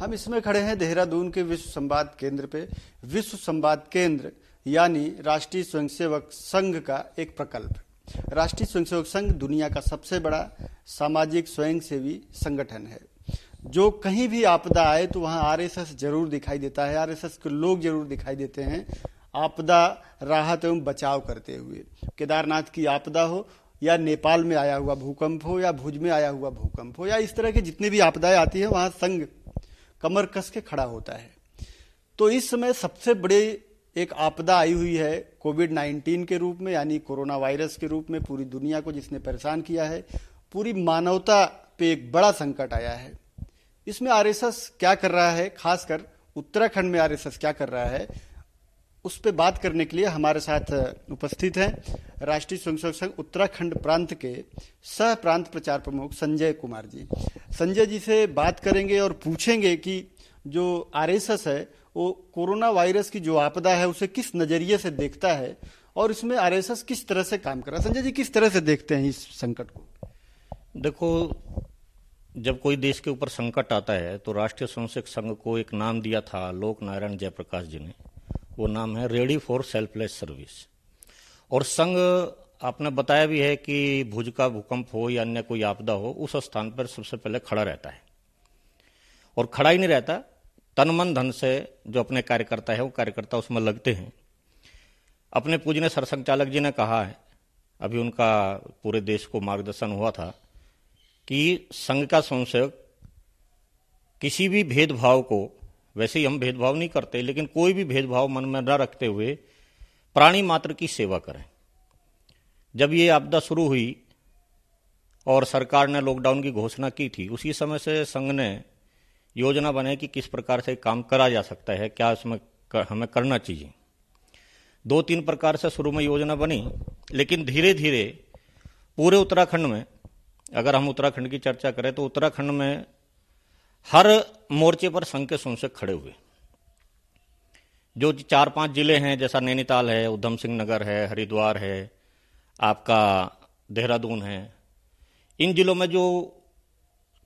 हम इसमें खड़े हैं देहरादून के विश्व संवाद केंद्र पे। विश्व संवाद केंद्र यानी राष्ट्रीय स्वयंसेवक संघ का एक प्रकल्प। राष्ट्रीय स्वयंसेवक संघ दुनिया का सबसे बड़ा सामाजिक स्वयंसेवी संगठन है। जो कहीं भी आपदा आए तो वहां आरएसएस जरूर दिखाई देता है, आरएसएस के लोग जरूर दिखाई देते हैं आपदा राहत एवं बचाव करते हुए। केदारनाथ की आपदा हो या नेपाल में आया हुआ भूकंप हो या भुज में आया हुआ भूकंप हो या इस तरह की जितनी भी आपदाएं आती हैं वहां संघ कमर कस के खड़ा होता है। तो इस समय सबसे बड़े एक आपदा आई हुई है कोविड-19 के रूप में, यानी कोरोना वायरस के रूप में पूरी दुनिया को जिसने परेशान किया है, पूरी मानवता पे एक बड़ा संकट आया है। इसमें आरएसएस क्या कर रहा है, खासकर उत्तराखंड में आरएसएस क्या कर रहा है, उस पर बात करने के लिए हमारे साथ उपस्थित हैं राष्ट्रीय स्वयंसेवक संघ उत्तराखंड प्रांत के सह प्रांत प्रचार प्रमुख संजय कुमार जी। संजय जी से बात करेंगे और पूछेंगे कि जो आरएसएस है वो कोरोना वायरस की जो आपदा है उसे किस नजरिए से देखता है और इसमें आरएसएस किस तरह से काम कर रहा है। संजय जी, किस तरह से देखते हैं इस संकट को? देखो, जब कोई देश के ऊपर संकट आता है तो राष्ट्रीय स्वयंसेवक संघ को एक नाम दिया था लोक नारायण जयप्रकाश जी ने। वो नाम है रेडी फॉर सेल्फलेस सर्विस। और संघ आपने बताया भी है कि भुज का भूकंप हो या अन्य कोई आपदा हो, उस स्थान पर सबसे पहले खड़ा रहता है। और खड़ा ही नहीं रहता, तन मन धन से जो अपने कार्यकर्ता है वो कार्यकर्ता उसमें लगते हैं। अपने पूजनीय सरसंघचालक जी ने कहा है, अभी उनका पूरे देश को मार्गदर्शन हुआ था, कि संघ का स्वयंसेवक किसी भी भेदभाव को, वैसे ही हम भेदभाव नहीं करते, लेकिन कोई भी भेदभाव मन में न रखते हुए प्राणी मात्र की सेवा करें। जब ये आपदा शुरू हुई और सरकार ने लॉकडाउन की घोषणा की थी, उसी समय से संघ ने योजना बनाई कि किस प्रकार से काम करा जा सकता है, क्या उसमें हमें करना चाहिए। 2-3 प्रकार से शुरू में योजना बनी, लेकिन धीरे धीरे पूरे उत्तराखंड में, अगर हम उत्तराखंड की चर्चा करें तो उत्तराखंड में हर मोर्चे पर संघ के स्वयंसेवक खड़े हुए। जो 4-5 जिले हैं, जैसा नैनीताल है, उधम सिंह नगर है, हरिद्वार है, आपका देहरादून है, इन जिलों में जो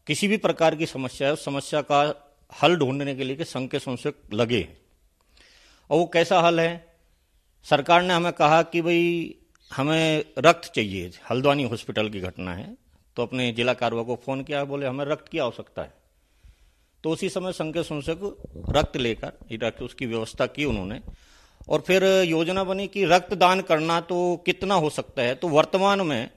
किसी भी प्रकार की समस्या है उस समस्या का हल ढूंढने के लिए कि संघ के स्वयंसेवक लगे। और वो कैसा हल है? सरकार ने हमें कहा कि भाई हमें रक्त चाहिए, हल्द्वानी हॉस्पिटल की घटना है, तो अपने जिला कार्यालय को फोन किया, बोले हमें रक्त की आवश्यकता है। तो उसी समय संघ के स्वयंसेवक रक्त लेकर उसकी व्यवस्था की उन्होंने। और फिर योजना बनी कि रक्तदान करना तो कितना हो सकता है। तो वर्तमान में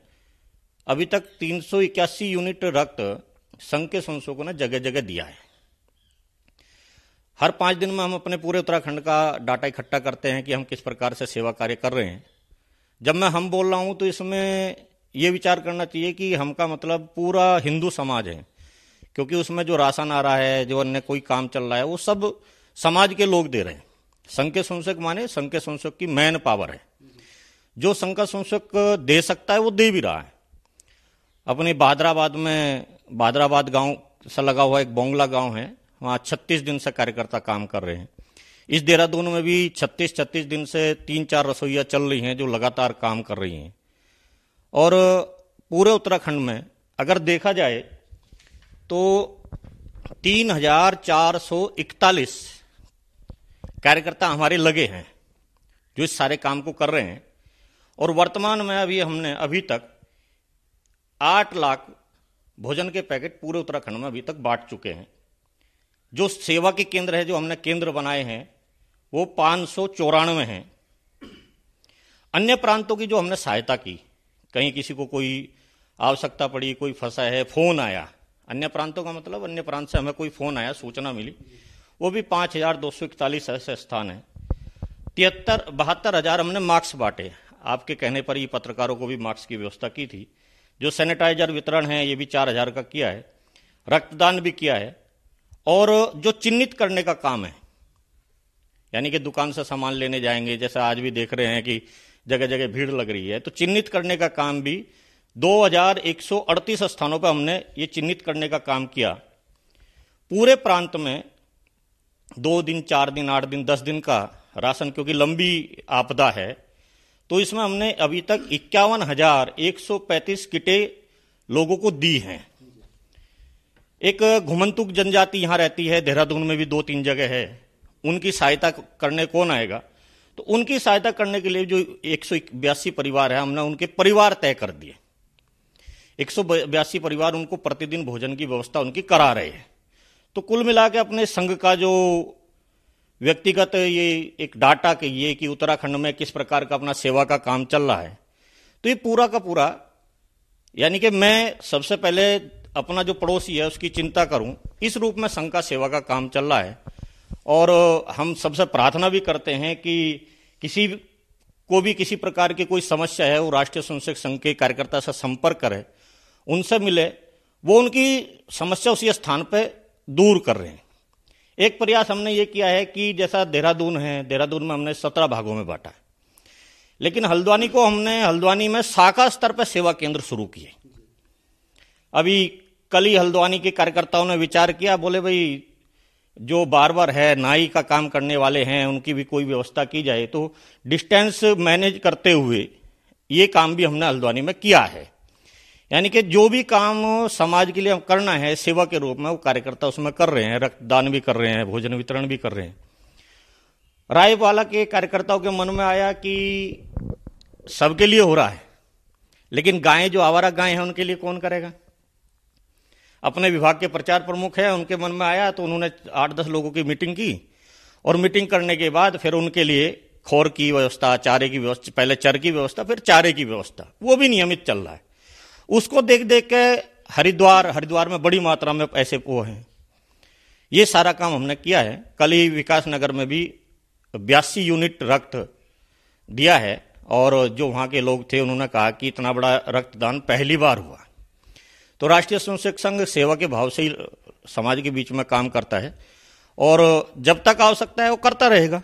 अभी तक 381 यूनिट रक्त संघ के स्वयंसेवकों ने जगह जगह दिया है। हर 5 दिन में हम अपने पूरे उत्तराखंड का डाटा इकट्ठा करते हैं कि हम किस प्रकार से सेवा कार्य कर रहे हैं। जब मैं हम बोल रहा हूं तो इसमें यह विचार करना चाहिए कि हम का मतलब पूरा हिंदू समाज है, क्योंकि उसमें जो राशन आ रहा है, जो अन्य कोई काम चल रहा है, वो सब समाज के लोग दे रहे हैं। संघ के स्वयंसेवक माने संघ के स्वयंसेवक की मैन पावर है। जो संघ का स्वयंसेवक दे सकता है वो दे भी रहा है। अपने भादराबाद गांव से लगा हुआ एक बोंगला गांव है, वहां 36 दिन से कार्यकर्ता काम कर रहे हैं। इस देहरादून में भी 36 दिन से 3-4 रसोइयां चल रही हैं जो लगातार काम कर रही हैं। और पूरे उत्तराखंड में अगर देखा जाए तो 3441 कार्यकर्ता हमारे लगे हैं जो इस सारे काम को कर रहे हैं। और वर्तमान में हमने अभी तक 8 लाख भोजन के पैकेट पूरे उत्तराखंड में अभी तक बांट चुके हैं। जो सेवा के केंद्र है, जो हमने केंद्र बनाए हैं, वो 594 हैं। अन्य प्रांतों की जो हमने सहायता की, कहीं किसी को कोई आवश्यकता पड़ी, कोई फंसा है, फोन आया, अन्य प्रांतों का मतलब अन्य प्रांत से हमें कोई फोन आया, सूचना मिली, वो भी 5241 ऐसे स्थान है। 72,000 हमने मास्क बांटे। आपके कहने पर ही पत्रकारों को भी मास्क की व्यवस्था की थी। जो सैनिटाइजर वितरण है ये भी 4,000 का किया है। रक्तदान भी किया है। और जो चिन्हित करने का काम है, यानी कि दुकान से सामान लेने जाएंगे, जैसा आज भी देख रहे हैं कि जगह जगह भीड़ लग रही है, तो चिन्हित करने का काम भी 2138 स्थानों पर हमने ये चिन्हित करने का काम किया। पूरे प्रांत में 2 दिन, 4 दिन, 8 दिन, 10 दिन का राशन, क्योंकि लंबी आपदा है, तो इसमें हमने अभी तक 51,135 किटें लोगों को दी हैं। एक घुमंतुक जनजाति यहाँ रहती है, देहरादून में भी 2-3 जगह है, उनकी सहायता करने कौन आएगा? तो उनकी सहायता करने के लिए जो 182 परिवार है, हमने उनके परिवार तय कर दिए। 182 परिवार, उनको प्रतिदिन भोजन की व्यवस्था उनकी करा रहे हैं। तो कुल मिला के अपने संघ का जो व्यक्तिगत ये एक डाटा कहिए कि उत्तराखंड में किस प्रकार का अपना सेवा का काम चल रहा है, तो ये पूरा का पूरा, यानी कि मैं सबसे पहले अपना जो पड़ोसी है उसकी चिंता करूं, इस रूप में संघ का सेवा का काम चल रहा है। और हम सबसे प्रार्थना भी करते हैं कि किसी को भी किसी प्रकार की कोई समस्या है, वो राष्ट्रीय स्वयंसेवक संघ के कार्यकर्ता से संपर्क करे, उनसे मिले, वो उनकी समस्या उसी स्थान पर दूर कर रहे हैं। एक प्रयास हमने ये किया है कि जैसा देहरादून है, देहरादून में हमने 17 भागों में बांटा है, लेकिन हल्द्वानी में शाखा स्तर पर सेवा केंद्र शुरू किए। अभी कल ही हल्द्वानी के कार्यकर्ताओं ने विचार किया, बोले भाई जो बार्बर है, नाई का काम करने वाले हैं, उनकी भी कोई व्यवस्था की जाए। तो डिस्टेंस मैनेज करते हुए ये काम भी हमने हल्द्वानी में किया है। यानी कि जो भी काम समाज के लिए करना है सेवा के रूप में, वो कार्यकर्ता उसमें कर रहे हैं, रक्तदान भी कर रहे हैं, भोजन वितरण भी कर रहे हैं। रायवाला के कार्यकर्ताओं के मन में आया कि सबके लिए हो रहा है, लेकिन गायें, जो आवारा गायें हैं, उनके लिए कौन करेगा? अपने विभाग के प्रचार प्रमुख है, उनके मन में आया, तो उन्होंने 8-10 लोगों की मीटिंग की, और मीटिंग करने के बाद फिर उनके लिए खोर की व्यवस्था, चारे की व्यवस्था, पहले चर की व्यवस्था, फिर चारे की व्यवस्था, वो भी नियमित चल रहा है। उसको देख देख के हरिद्वार में बड़ी मात्रा में ऐसे वो हैं। ये सारा काम हमने किया है। कल ही विकास नगर में भी 82 यूनिट रक्त दिया है, और जो वहां के लोग थे उन्होंने कहा कि इतना बड़ा रक्तदान पहली बार हुआ। तो राष्ट्रीय स्वयंसेवक संघ सेवा के भाव से ही समाज के बीच में काम करता है, और जब तक आवश्यकता है वो करता रहेगा।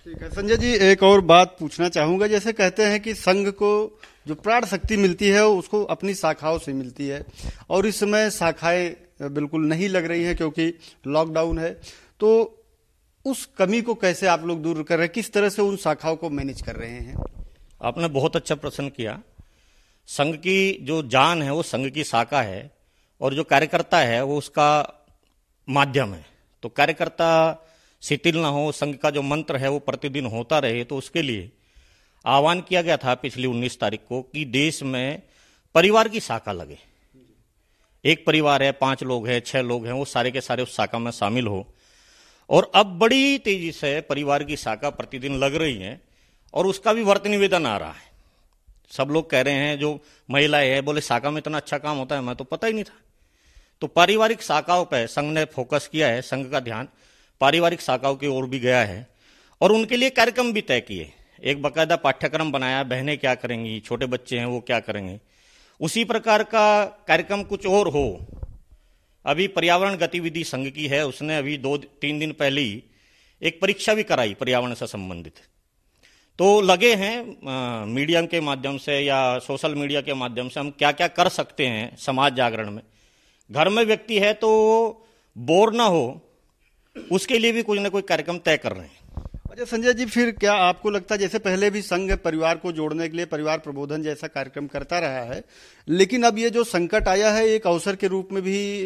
ठीक है संजय जी, एक और बात पूछना चाहूंगा। जैसे कहते हैं कि संघ को जो प्राण शक्ति मिलती है उसको अपनी शाखाओं से मिलती है, और इस समय शाखाएं बिल्कुल नहीं लग रही हैं क्योंकि लॉकडाउन है। तो उस कमी को कैसे आप लोग दूर कर रहे हैं? किस तरह से उन शाखाओं को मैनेज कर रहे हैं? आपने बहुत अच्छा प्रश्न किया। संघ की जो जान है वो संघ की शाखा है, और जो कार्यकर्ता है वो उसका माध्यम है। तो कार्यकर्ता शिथिल ना हो, संघ का जो मंत्र है वो प्रतिदिन होता रहे, तो उसके लिए आह्वान किया गया था पिछली 19 तारीख को कि देश में परिवार की शाखा लगे। एक परिवार है, 5 लोग हैं, 6 लोग हैं, वो सारे के सारे उस शाखा में शामिल हो। और अब बड़ी तेजी से परिवार की शाखा प्रतिदिन लग रही है, और उसका भी वर्त निवेदन आ रहा है। सब लोग कह रहे हैं, जो महिलाएं हैं, बोले शाखा में इतना अच्छा काम होता है, मैं तो पता ही नहीं था। तो पारिवारिक शाखाओं पर संघ ने फोकस किया है, संघ का ध्यान पारिवारिक शाखाओं की ओर भी गया है, और उनके लिए कार्यक्रम भी तय किए। एक बकायदा पाठ्यक्रम बनाया, बहनें क्या करेंगी, छोटे बच्चे हैं वो क्या करेंगे, उसी प्रकार का कार्यक्रम कुछ और हो। अभी पर्यावरण गतिविधि संघ की है, उसने अभी 2-3 दिन पहले ही एक परीक्षा भी कराई पर्यावरण से संबंधित। तो लगे हैं मीडिया के माध्यम से या सोशल मीडिया के माध्यम से हम क्या क्या कर सकते हैं समाज जागरण में। घर में व्यक्ति है तो बोर ना हो, उसके लिए भी कुछ ना कोई कार्यक्रम तय कर रहे हैं। अच्छा संजय जी, फिर क्या आपको लगता है, जैसे पहले भी संघ परिवार को जोड़ने के लिए परिवार प्रबोधन जैसा कार्यक्रम करता रहा है, लेकिन अब ये जो संकट आया है एक अवसर के रूप में भी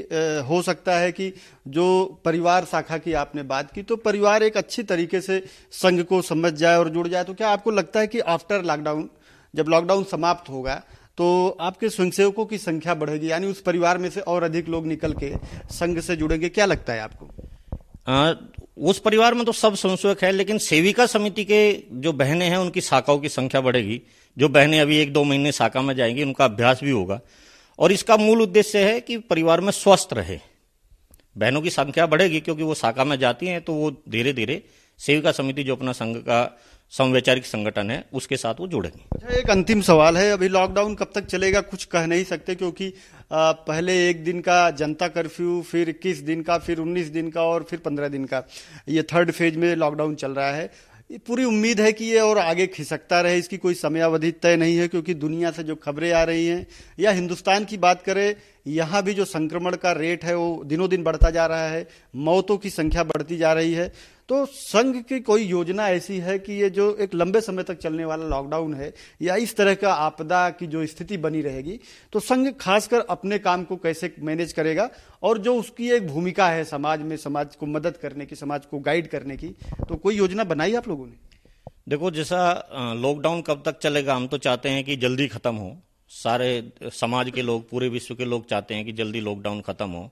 हो सकता है कि जो परिवार शाखा की आपने बात की, तो परिवार एक अच्छी तरीके से संघ को समझ जाए और जुड़ जाए। तो क्या आपको लगता है कि आफ्टर लॉकडाउन, जब लॉकडाउन समाप्त होगा, तो आपके स्वयंसेवकों की संख्या बढ़ेगी, यानी उस परिवार में से और अधिक लोग निकल के संघ से जुड़ेंगे? क्या लगता है आपको? उस परिवार में तो सब स्वयंसेवक है, लेकिन सेविका समिति के जो बहनें हैं उनकी शाखाओं की संख्या बढ़ेगी। जो बहनें अभी 1-2 महीने शाखा में जाएंगी, उनका अभ्यास भी होगा, और इसका मूल उद्देश्य है कि परिवार में स्वस्थ रहे। बहनों की संख्या बढ़ेगी क्योंकि वो शाखा में जाती हैं, तो वो धीरे धीरे सेविका समिति जो अपना संघ का समवैचारिक संगठन है उसके साथ वो जुड़ेंगे। अच्छा, एक अंतिम सवाल है। अभी लॉकडाउन कब तक चलेगा कुछ कह नहीं सकते, क्योंकि पहले 1 दिन का जनता कर्फ्यू, फिर 21 दिन का, फिर 19 दिन का, और फिर 15 दिन का, ये 3rd फेज में लॉकडाउन चल रहा है। पूरी उम्मीद है कि ये और आगे खिसकता रहे, इसकी कोई समयावधि तय नहीं है, क्योंकि दुनिया से जो खबरें आ रही हैं, या हिंदुस्तान की बात करें, यहाँ भी जो संक्रमण का रेट है वो दिनों दिन बढ़ता जा रहा है, मौतों की संख्या बढ़ती जा रही है। तो संघ की कोई योजना ऐसी है कि ये जो एक लंबे समय तक चलने वाला लॉकडाउन है या इस तरह का आपदा की जो स्थिति बनी रहेगी, तो संघ खासकर अपने काम को कैसे मैनेज करेगा और जो उसकी एक भूमिका है समाज में, समाज को मदद करने की, समाज को गाइड करने की, तो कोई योजना बनाई आप लोगों ने? देखो, जैसा लॉकडाउन कब तक चलेगा, हम तो चाहते हैं कि जल्दी खत्म हो। सारे समाज के लोग, पूरे विश्व के लोग चाहते हैं कि जल्दी लॉकडाउन खत्म हो,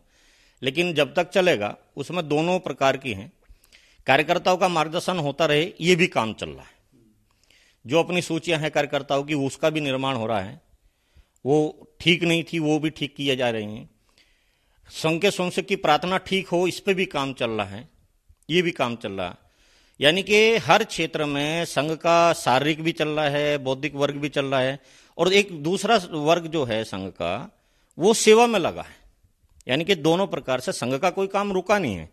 लेकिन जब तक चलेगा उसमें दोनों प्रकार की हैं। कार्यकर्ताओं का मार्गदर्शन होता रहे, ये भी काम चल रहा है। जो अपनी सूचियां हैं कार्यकर्ताओं की, उसका भी निर्माण हो रहा है। वो ठीक नहीं थी, वो भी ठीक किए जा रही हैं। संघ के स्वयंसेवक की प्रार्थना ठीक हो, इस पे भी काम चल रहा है, ये भी काम चल रहा है। यानी कि हर क्षेत्र में संघ का शारीरिक भी चल रहा है, बौद्धिक वर्ग भी चल रहा है, और एक दूसरा वर्ग जो है संघ का, वो सेवा में लगा है। यानी कि दोनों प्रकार से संघ का कोई काम रुका नहीं है।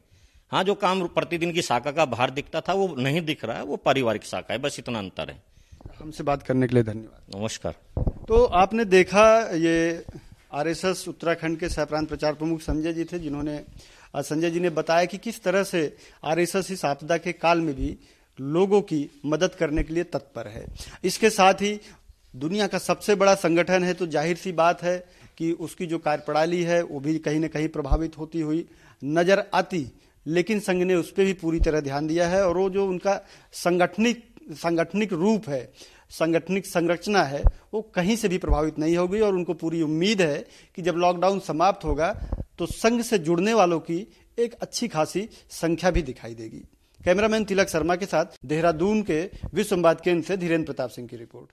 हाँ, जो काम प्रतिदिन की शाखा का बाहर दिखता था वो नहीं दिख रहा है, वो पारिवारिक शाखा है, बस इतना अंतर है। हमसे बात करने के लिए धन्यवाद। नमस्कार। तो आपने देखा, ये आरएसएस उत्तराखंड के सह प्रांत प्रचार प्रमुख संजय जी थे, जिन्होंने संजय जी ने बताया कि किस तरह से आरएसएस इस आपदा के काल में भी लोगों की मदद करने के लिए तत्पर है। इसके साथ ही दुनिया का सबसे बड़ा संगठन है, तो जाहिर सी बात है कि उसकी जो कार्यप्रणाली है वो भी कहीं न कहीं प्रभावित होती हुई नजर आती, लेकिन संघ ने उस पर भी पूरी तरह ध्यान दिया है और वो जो उनका संगठनिक रूप है, संगठनिक संरचना है, वो कहीं से भी प्रभावित नहीं होगी और उनको पूरी उम्मीद है कि जब लॉकडाउन समाप्त होगा तो संघ से जुड़ने वालों की एक अच्छी खासी संख्या भी दिखाई देगी। कैमरामैन तिलक शर्मा के साथ देहरादून के विश्व संवाद केंद्र से धीरेन्द्र प्रताप सिंह की रिपोर्ट।